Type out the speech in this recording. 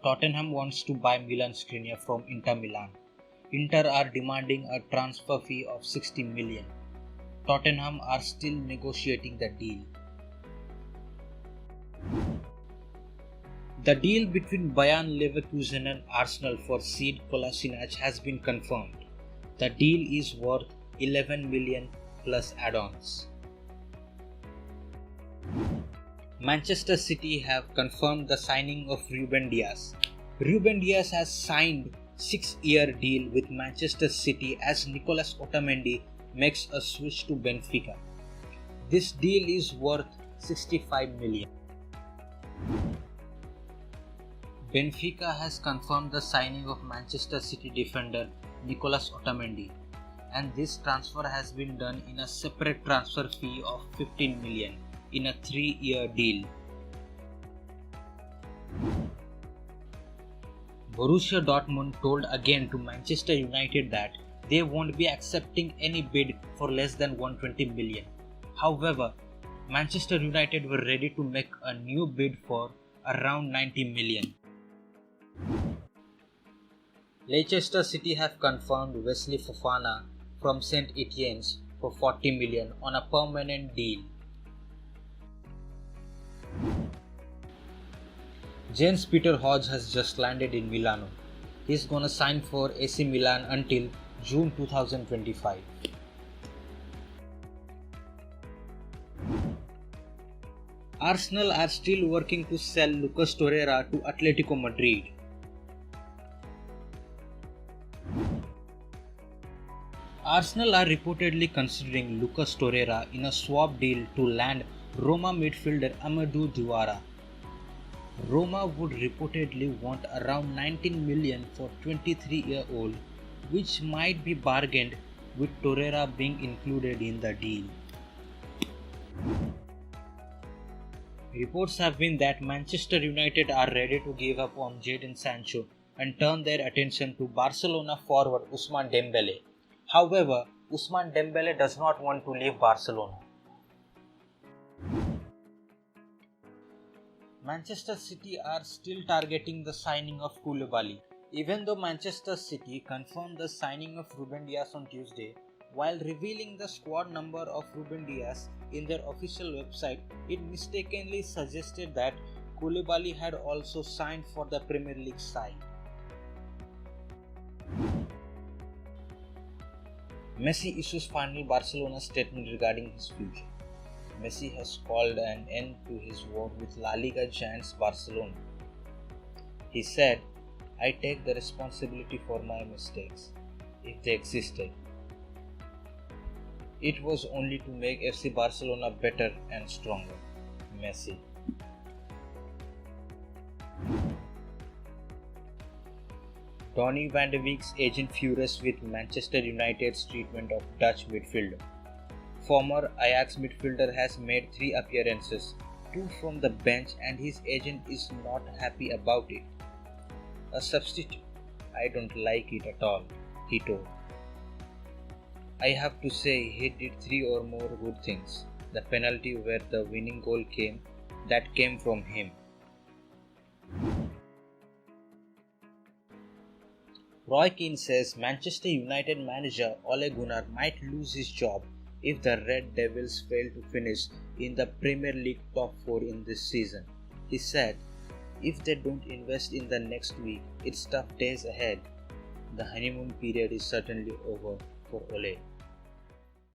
Tottenham wants to buy Milan Skriniar from Inter Milan. Inter are demanding a transfer fee of 60 million. Tottenham are still negotiating the deal. The deal between Bayer Leverkusen and Arsenal for Sead Kolasinac has been confirmed. The deal is worth 11 million plus add-ons. Manchester City have confirmed the signing of Ruben Dias. Ruben Dias has signed a 6-year deal with Manchester City as Nicolas Otamendi makes a switch to Benfica. This deal is worth 65 million. Benfica has confirmed the signing of Manchester City defender Nicolas Otamendi, and this transfer has been done in a separate transfer fee of 15 million in a 3-year deal. Borussia Dortmund told again to Manchester United that they won't be accepting any bid for less than 120 million. However, Manchester United were ready to make a new bid for around 90 million. Leicester City have confirmed Wesley Fofana from St Etienne's for 40 million on a permanent deal. James Peter Hodge has just landed in Milano. He's gonna sign for AC Milan until June 2025. Arsenal are still working to sell Lucas Torreira to Atletico Madrid. Arsenal are reportedly considering Lucas Torreira in a swap deal to land Roma midfielder Amadou Diawara. Roma would reportedly want around 19 million for 23-year-old, which might be bargained with Torreira being included in the deal. Reports have been that Manchester United are ready to give up on Jadon Sancho and turn their attention to Barcelona forward Ousmane Dembele. However, Ousmane Dembele does not want to leave Barcelona. Manchester City are still targeting the signing of Koulibaly. Even though Manchester City confirmed the signing of Ruben Dias on Tuesday, while revealing the squad number of Ruben Dias in their official website, it mistakenly suggested that Koulibaly had also signed for the Premier League side. Messi issues final Barcelona statement regarding his future. Messi has called an end to his work with La Liga giants Barcelona. He said, "I take the responsibility for my mistakes, if they existed. It was only to make FC Barcelona better and stronger." Messi. Donny van de Beek's agent furious with Manchester United's treatment of Dutch midfielder. Former Ajax midfielder has made 3 appearances, 2 from the bench, and his agent is not happy about it. "A substitute? I don't like it at all," he told. "I have to say he did 3 or more good things. The penalty where the winning goal came from him." Roy Keane says Manchester United manager Ole Gunnar might lose his job if the Red Devils fail to finish in the Premier League top 4 in this season. He said, "If they don't invest in the next week, it's tough days ahead." The honeymoon period is certainly over for Ole.